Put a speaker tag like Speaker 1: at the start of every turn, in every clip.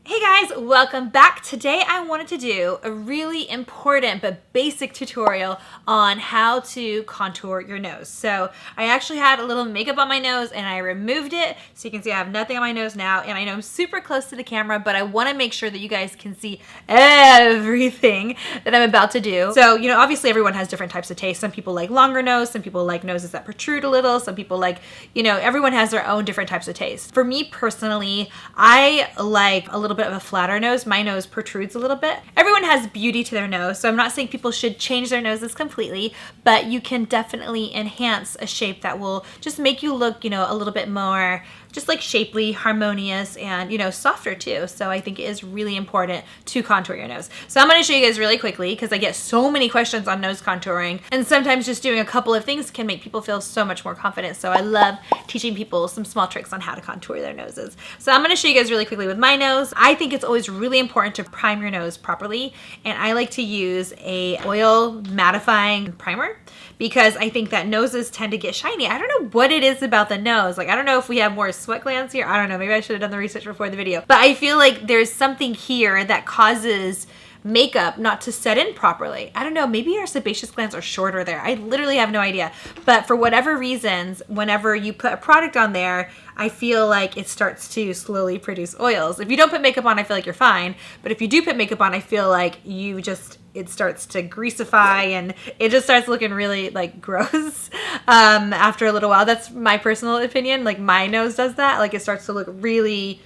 Speaker 1: Hey guys, welcome back. Today I wanted to do a really important but basic tutorial on how to contour your nose. So I actually had a little makeup on my nose and I removed it. So you can see I have nothing on my nose now, and I know I'm super close to the camera, but I want to make sure that you guys can see everything that I'm about to do. So, obviously everyone has different types of taste. Some people like longer nose, some people like noses that protrude a little, some people like, everyone has their own different types of taste. For me personally, I like a little bit of a flatter nose. My nose protrudes a little bit. Everyone has beauty to their nose, so I'm not saying people should change their noses completely, but you can definitely enhance a shape that will just make you look, a little bit more just like shapely, harmonious, and softer too. So I think it is really important to contour your nose. So I'm going to show you guys really quickly because I get so many questions on nose contouring, and sometimes just doing a couple of things can make people feel so much more confident. So I love teaching people some small tricks on how to contour their noses. So I'm going to show you guys really quickly with my nose. I think it's always really important to prime your nose properly, and I like to use a oil mattifying primer because I think that noses tend to get shiny. I don't know what it is about the nose. Like, I don't know if we have more sweat glands here. I don't know. Maybe I should have done the research before the video. But I feel like there's something here that causes makeup not to set in properly. I don't know. Maybe our sebaceous glands are shorter there. I literally have no idea. But for whatever reasons, whenever you put a product on there, I feel like it starts to slowly produce oils. If you don't put makeup on, I feel like you're fine. But if you do put makeup on, I feel like it starts to greasify and it just starts looking really like gross after a little while. That's my personal opinion. Like, my nose does that. Like, it starts to look really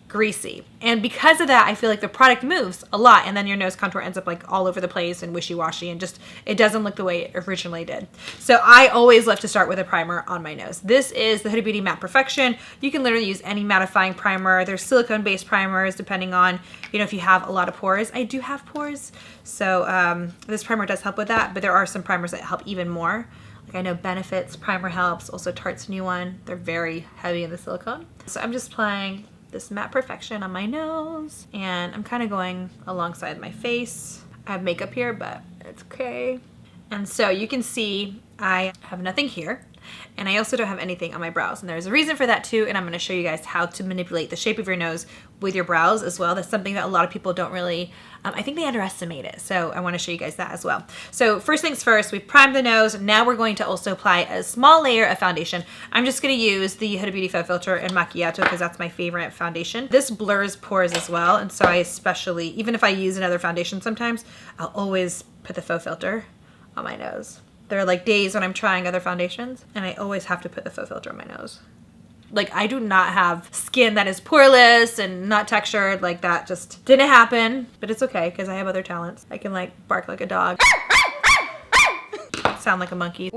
Speaker 1: greasy. And because of that, I feel like the product moves a lot, and then your nose contour ends up like all over the place and wishy-washy, and just it doesn't look the way it originally did. So I always love to start with a primer on my nose. This is the Huda Beauty Matte Perfection. You can literally use any mattifying primer. There's silicone-based primers depending on, if you have a lot of pores. I do have pores, so this primer does help with that, but there are some primers that help even more. Like, I know Benefit's primer helps, also Tarte's new one. They're very heavy in the silicone. So I'm just applying this Matte Perfection on my nose, and I'm kind of going alongside my face. I have makeup here, but it's okay. And so you can see I have nothing here, and I also don't have anything on my brows, and there's a reason for that too, and I'm going to show you guys how to manipulate the shape of your nose with your brows as well. That's something that a lot of people don't really, I think they underestimate it, so I want to show you guys that as well. So first things first, we've primed the nose. Now we're going to also apply a small layer of foundation. I'm just going to use the Huda Beauty Faux Filter in Macchiato because that's my favorite foundation. This blurs pores as well, and so I especially, even if I use another foundation sometimes, I'll always put the Faux Filter on my nose. There are like days when I'm trying other foundations and I always have to put the Faux Filter on my nose. Like, I do not have skin that is poreless and not textured. Like, that just didn't happen, but it's okay because I have other talents. I can like bark like a dog, sound like a monkey.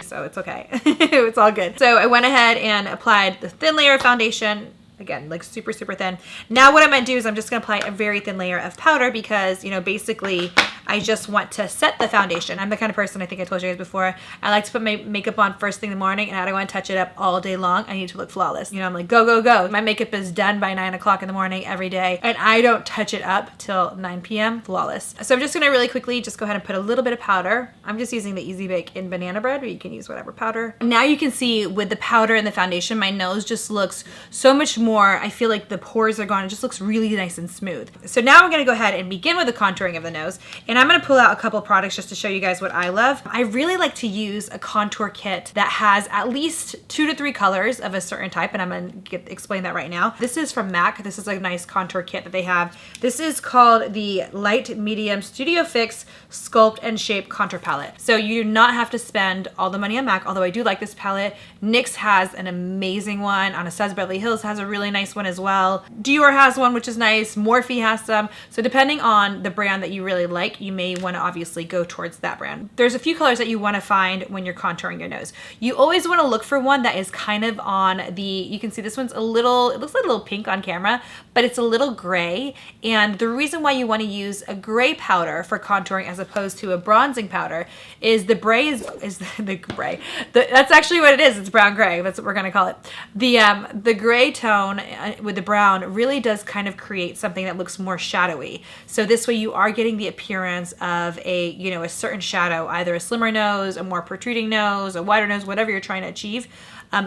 Speaker 1: So it's okay. It's all good. So I went ahead and applied the thin layer of foundation. Again, like super, super thin. Now what I'm going to do is I'm just going to apply a very thin layer of powder because, basically I just want to set the foundation. I'm the kind of person, I think I told you guys before, I like to put my makeup on first thing in the morning and I don't want to touch it up all day long. I need to look flawless. I'm like, go, go, go. My makeup is done by 9 o'clock in the morning every day and I don't touch it up till 9 p.m. flawless. So I'm just going to really quickly just go ahead and put a little bit of powder. I'm just using the Easy Bake in Banana Bread, but you can use whatever powder. Now you can see with the powder and the foundation, my nose just looks so much more, I feel like the pores are gone. It just looks really nice and smooth. So now I'm going to go ahead and begin with the contouring of the nose, and I'm going to pull out a couple products just to show you guys what I love. I really like to use a contour kit that has at least 2 to 3 colors of a certain type, and I'm going to explain that right now. This is from MAC. This is a nice contour kit that they have. This is called the Light Medium Studio Fix Sculpt and Shape Contour Palette. So you do not have to spend all the money on MAC, although I do like this palette. NYX has an amazing one. Anastasia Beverly Hills has a really nice one as well. Dior has one, which is nice. Morphe has some. So depending on the brand that you really like, you may want to obviously go towards that brand. There's a few colors that you want to find when you're contouring your nose. You always want to look for one that is kind of on the, you can see this one's a little, it looks like a little pink on camera, but it's a little gray. And the reason why you want to use a gray powder for contouring as opposed to a bronzing powder is the gray is the gray. That's actually what it is. It's brown gray. That's what we're going to call it. The gray tone with the brown really does kind of create something that looks more shadowy. So this way you are getting the appearance of a, a certain shadow, either a slimmer nose, a more protruding nose, a wider nose, whatever you're trying to achieve.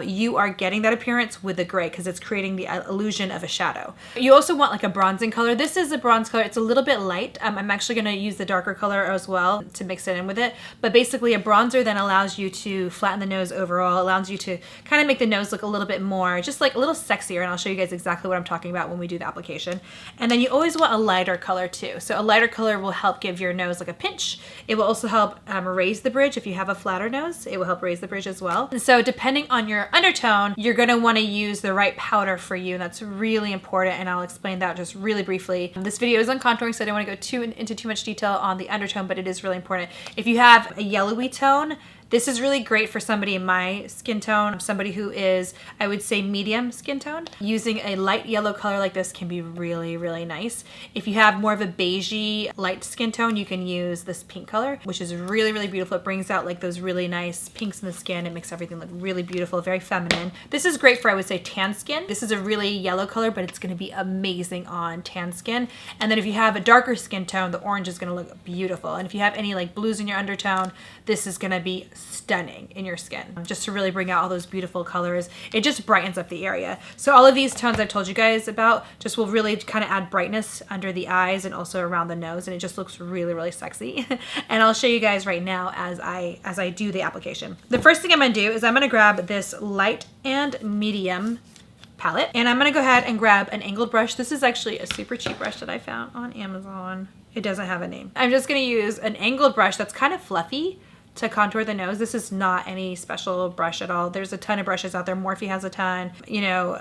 Speaker 1: you are getting that appearance with the gray because it's creating the illusion of a shadow. You also want like a bronzing color. This is a bronze color. It's a little bit light. I'm actually going to use the darker color as well to mix it in with it. But basically a bronzer then allows you to flatten the nose overall, allows you to kind of make the nose look a little bit more, just like a little sexier. And I'll show you guys exactly what I'm talking about when we do the application. And then you always want a lighter color too. So a lighter color will help give your nose like a pinch. It will also help raise the bridge. If you have a flatter nose, it will help raise the bridge as well. And so depending on your undertone, you're going to want to use the right powder for you. And that's really important. And I'll explain that just really briefly. This video is on contouring, so I don't want to go into too much detail on the undertone, but it is really important. If you have a yellowy tone, this is really great for somebody in my skin tone, somebody who is, I would say, medium skin tone. Using a light yellow color like this can be really, really nice. If you have more of a beigey light skin tone, you can use this pink color, which is really, really beautiful. It brings out like those really nice pinks in the skin. It makes everything look really beautiful, very feminine. This is great for, I would say, tan skin. This is a really yellow color, but it's gonna be amazing on tan skin. And then if you have a darker skin tone, the orange is gonna look beautiful. And if you have any like blues in your undertone, this is gonna be stunning in your skin, just to really bring out all those beautiful colors. It just brightens up the area. So all of these tones I've told you guys about just will really kind of add brightness under the eyes and also around the nose, and it just looks really, really sexy. And I'll show you guys right now as I do the application. The first thing I'm gonna do is I'm gonna grab this light and medium palette, and I'm gonna go ahead and grab an angled brush. This is actually a super cheap brush that I found on Amazon. It doesn't have a name. I'm just gonna use an angled brush that's kind of fluffy to contour the nose. This is not any special brush at all. There's a ton of brushes out there. Morphe has a ton. You know,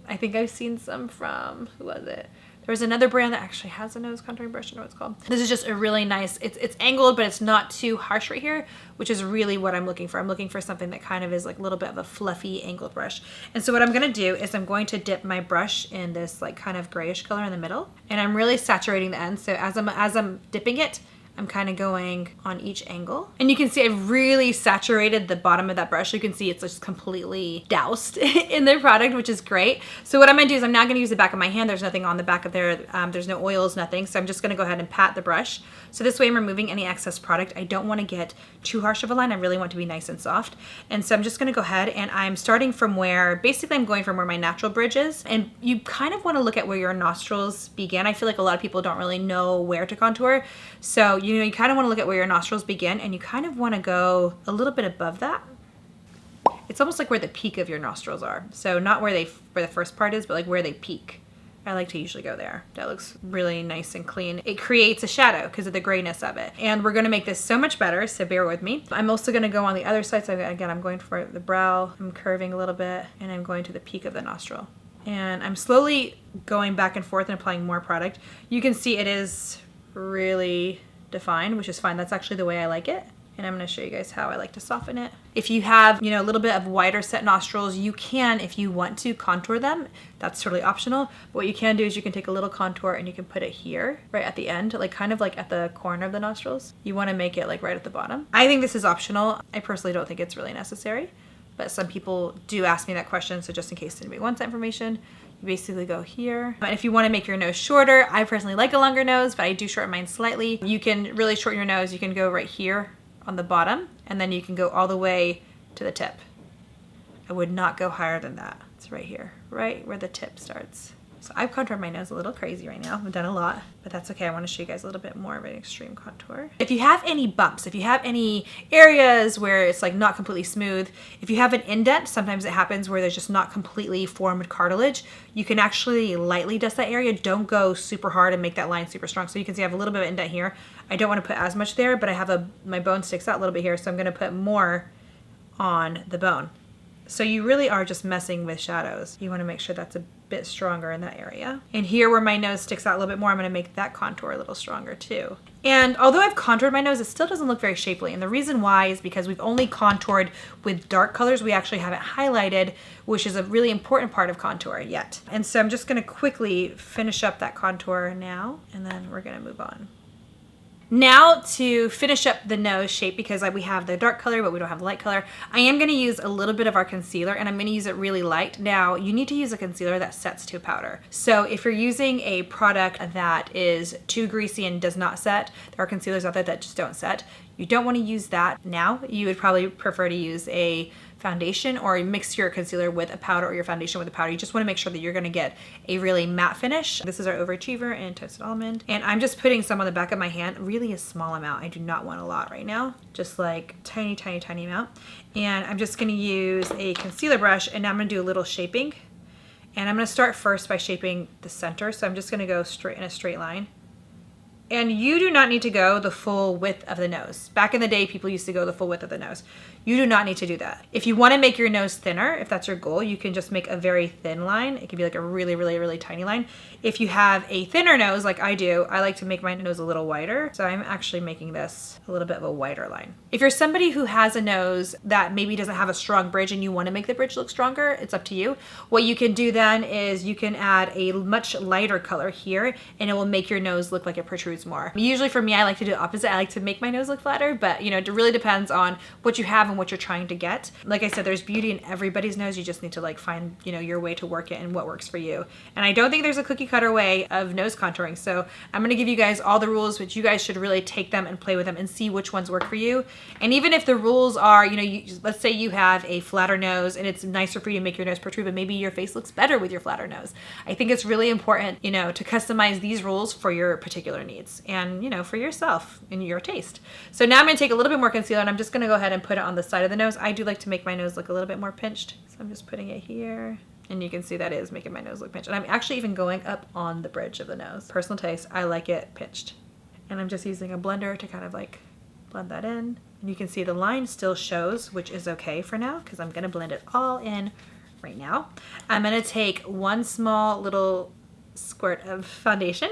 Speaker 1: I think I've seen some from, who was it? There was another brand that actually has a nose contouring brush. I don't know what it's called. This is just a really nice, it's angled, but it's not too harsh right here, which is really what I'm looking for. I'm looking for something that kind of is like a little bit of a fluffy angled brush. And so what I'm gonna do is I'm going to dip my brush in this like kind of grayish color in the middle, and I'm really saturating the end. So as I'm dipping it, I'm kind of going on each angle. And you can see I've really saturated the bottom of that brush. You can see it's just completely doused in the product, which is great. So what I'm gonna do is I'm now gonna use the back of my hand. There's nothing on the back of there. There's no oils, nothing. So I'm just gonna go ahead and pat the brush. So this way I'm removing any excess product. I don't wanna get too harsh of a line. I really want it to be nice and soft. And so I'm just gonna go ahead and I'm starting from where, basically I'm going from where my natural bridge is. And you kind of wanna look at where your nostrils begin. I feel like a lot of people don't really know where to contour. So you know, you kind of want to look at where your nostrils begin, and you kind of want to go a little bit above that. It's almost like where the peak of your nostrils are. So not where the first part is, but like where they peak. I like to usually go there. That looks really nice and clean. It creates a shadow because of the grayness of it. And we're gonna make this so much better, so bear with me. I'm also gonna go on the other side. So again, I'm going for the brow, I'm curving a little bit, and I'm going to the peak of the nostril. And I'm slowly going back and forth and applying more product. You can see it is really defined, which is fine. That's actually the way I like it. And I'm going to show you guys how I like to soften it. If you have, you know, a little bit of wider set nostrils, you can, if you want to, contour them. That's totally optional. But what you can do is you can take a little contour and you can put it here, right at the end, like kind of like at the corner of the nostrils. You want to make it like right at the bottom. I think this is optional. I personally don't think it's really necessary, but some people do ask me that question. So just in case anybody wants that information, you basically go here. And if you want to make your nose shorter, I personally like a longer nose, but I do shorten mine slightly. You can really shorten your nose. You can go right here on the bottom, and then you can go all the way to the tip. I would not go higher than that. It's right here, right where the tip starts. So I've contoured my nose a little crazy right now. I've done a lot, but that's okay. I want to show you guys a little bit more of an extreme contour. If you have any bumps, if you have any areas where it's like not completely smooth, if you have an indent, sometimes it happens where there's just not completely formed cartilage, you can actually lightly dust that area. Don't go super hard and make that line super strong. So you can see I have a little bit of indent here. I don't want to put as much there, but I have my bone sticks out a little bit here, so I'm going to put more on the bone. So you really are just messing with shadows. You want to make sure that's a bit stronger in that area. And here where my nose sticks out a little bit more, I'm going to make that contour a little stronger too. And although I've contoured my nose, it still doesn't look very shapely. And the reason why is because we've only contoured with dark colors. We actually haven't highlighted, which is a really important part of contour yet. And so I'm just going to quickly finish up that contour now, and then we're going to move on. Now to finish up the nose shape, because we have the dark color but we don't have the light color, I am going to use a little bit of our concealer, and I'm going to use it really light. Now you need to use a concealer that sets to powder. So if you're using a product that is too greasy and does not set, there are concealers out there that just don't set. You don't want to use that now. You would probably prefer to use a foundation or mix your concealer with a powder or your foundation with a powder. You just want to make sure that you're going to get a really matte finish. This is our Overachiever in Toasted Almond. And I'm just putting some on the back of my hand, really a small amount. I do not want a lot right now, just like tiny, tiny, tiny amount. And I'm just going to use a concealer brush, and now I'm going to do a little shaping. And I'm going to start first by shaping the center. So I'm just going to go straight in a straight line. And you do not need to go the full width of the nose. Back in the day, people used to go the full width of the nose. You do not need to do that. If you want to make your nose thinner, if that's your goal, you can just make a very thin line. It can be like a really, really, really tiny line. If you have a thinner nose like I do, I like to make my nose a little wider. So I'm actually making this a little bit of a wider line. If you're somebody who has a nose that maybe doesn't have a strong bridge and you want to make the bridge look stronger, it's up to you. What you can do then is you can add a much lighter color here, and it will make your nose look like it protrudes more. Usually for me, I like to do the opposite. I like to make my nose look flatter, but you know, it really depends on what you have and what you're trying to get. Like I said, there's beauty in everybody's nose. You just need to like find, you know, your way to work it and what works for you. And I don't think there's a cookie cutter way of nose contouring. So I'm going to give you guys all the rules, which you guys should really take them and play with them and see which ones work for you. And even if the rules are, you know, let's say you have a flatter nose and it's nicer for you to make your nose protrude, but maybe your face looks better with your flatter nose. I think it's really important, you know, to customize these rules for your particular needs and, you know, for yourself and your taste. So now I'm going to take a little bit more concealer and I'm just going to go ahead and put it on the side of the nose. I do like to make my nose look a little bit more pinched. So I'm just putting it here. And you can see that is making my nose look pinched. And I'm actually even going up on the bridge of the nose. Personal taste, I like it pinched. And I'm just using a blender to kind of like blend that in. And you can see the line still shows, which is okay for now because I'm going to blend it all in right now. I'm going to take one small little squirt of foundation.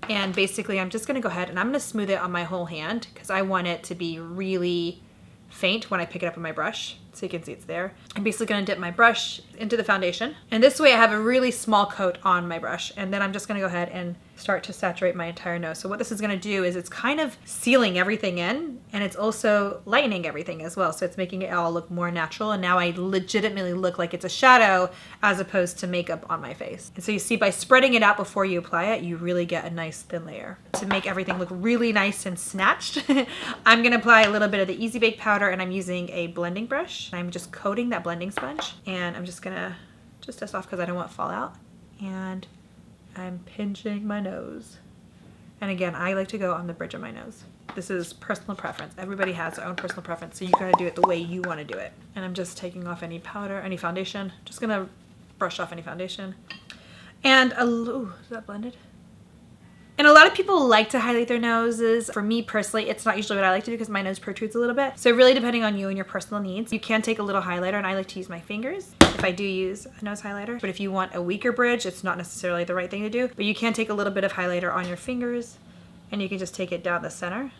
Speaker 1: And basically I'm just going to go ahead and I'm going to smooth it on my whole hand because I want it to be really faint when I pick it up with my brush. So you can see it's there. I'm basically going to dip my brush into the foundation. And this way I have a really small coat on my brush. And then I'm just going to go ahead and start to saturate my entire nose. So what this is going to do is it's kind of sealing everything in, and it's also lightening everything as well. So it's making it all look more natural. And now I legitimately look like it's a shadow as opposed to makeup on my face. And so you see by spreading it out before you apply it, you really get a nice thin layer. To make everything look really nice and snatched, I'm going to apply a little bit of the Easy Bake powder, and I'm using a blending brush. I'm just coating that blending sponge, and I'm just going to just dust off because I don't want it to fall out. And I'm pinching my nose. And again, I like to go on the bridge of my nose. This is personal preference. Everybody has their own personal preference, so you gotta do it the way you wanna do it. And I'm just taking off any powder, any foundation. Just gonna brush off any foundation. And, ooh, is that blended? And a lot of people like to highlight their noses. For me personally, it's not usually what I like to do because my nose protrudes a little bit. So really depending on you and your personal needs, you can take a little highlighter, and I like to use my fingers if I do use a nose highlighter. But if you want a weaker bridge, it's not necessarily the right thing to do. But you can take a little bit of highlighter on your fingers, and you can just take it down the center.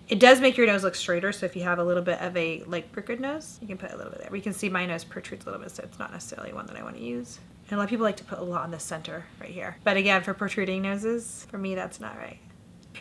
Speaker 1: It does make your nose look straighter, so if you have a little bit of a like crooked nose, you can put a little bit there. But you can see my nose protrudes a little bit, so it's not necessarily one that I want to use. And a lot of people like to put a lot on the center right here. But again, for protruding noses, for me, that's not right.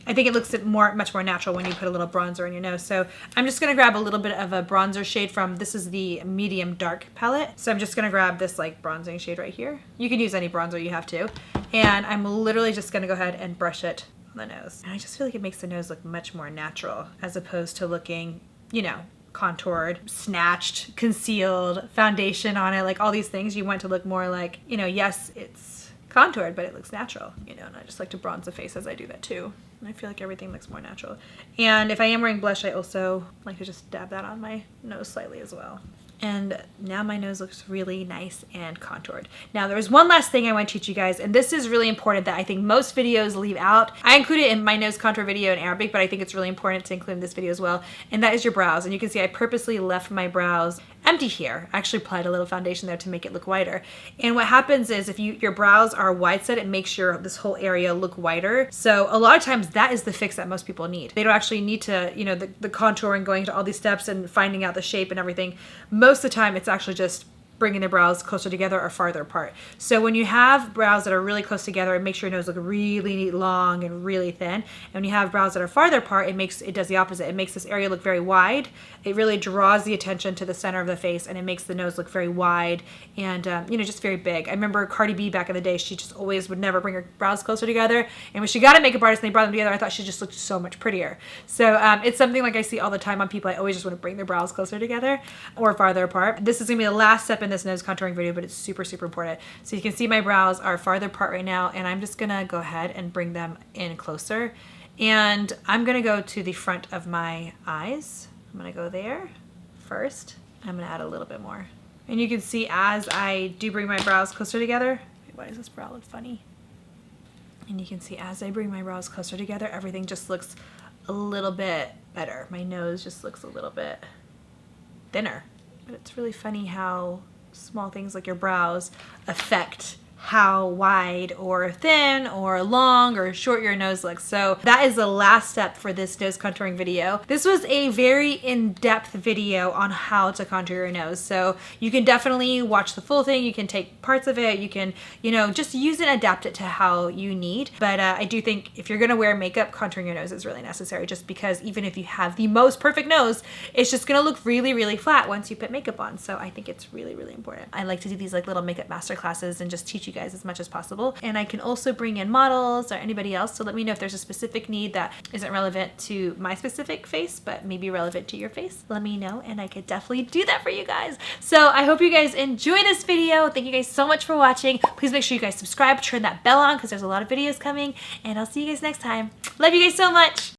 Speaker 1: I think it looks much more natural when you put a little bronzer on your nose. So I'm just gonna grab a little bit of a bronzer shade from, this is the medium dark palette. So I'm just gonna grab this like bronzing shade right here. You can use any bronzer you have to. And I'm literally just gonna go ahead and brush it on the nose. And I just feel like it makes the nose look much more natural as opposed to looking, you know, contoured, snatched, concealed, foundation on it, like all these things. You want to look more like, you know, yes, it's contoured, but it looks natural, you know, and I just like to bronze the face as I do that too. And I feel like everything looks more natural. And if I am wearing blush, I also like to just dab that on my nose slightly as well. And now my nose looks really nice and contoured. Now there's one last thing I want to teach you guys, and this is really important that I think most videos leave out. I include it in my nose contour video in Arabic, but I think it's really important to include in this video as well, and that is your brows. And you can see I purposely left my brows empty here. I actually applied a little foundation there to make it look wider. And what happens is if your brows are wide set, it makes this whole area look wider. So a lot of times that is the fix that most people need. They don't actually need to, you know, the contour and going to all these steps and finding out the shape and everything. Most of the time it's actually just bringing the brows closer together or farther apart. So when you have brows that are really close together, it makes your nose look really long and really thin. And when you have brows that are farther apart, it does the opposite. It makes this area look very wide. It really draws the attention to the center of the face, and it makes the nose look very wide and you know, just very big. I remember Cardi B back in the day, she just always would never bring her brows closer together. And when she got a makeup artist and they brought them together, I thought she just looked so much prettier. So it's something like I see all the time on people. I always just want to bring their brows closer together or farther apart. This is gonna be the last step in this nose contouring video, but it's super important. So you can see my brows are farther apart right now, and I'm just gonna go ahead and bring them in closer. And I'm gonna go to the front of my eyes. I'm gonna go there first. I'm gonna add a little bit more. And you can see as I do bring my brows closer together, why does this brow look funny? And you can see as I bring my brows closer together, everything just looks a little bit better. My nose just looks a little bit thinner. But it's really funny how small things like your brows affect how wide or thin or long or short your nose looks. So that is the last step for this nose contouring video. This was a very in-depth video on how to contour your nose. So you can definitely watch the full thing. You can take parts of it. You can, you know, just use it and adapt it to how you need. But I do think if you're gonna wear makeup, contouring your nose is really necessary, just because even if you have the most perfect nose, it's just gonna look really flat once you put makeup on. So I think it's really important. I like to do these like little makeup master classes and just teach you guys as much as possible. And I can also bring in models or anybody else, so let me know if there's a specific need that isn't relevant to my specific face but maybe relevant to your face. Let me know and I could definitely do that for you guys. So I hope you guys enjoy this video. Thank you guys so much for watching. Please make sure you guys subscribe, turn that bell on because there's a lot of videos coming, and I'll see you guys next time. Love you guys so much.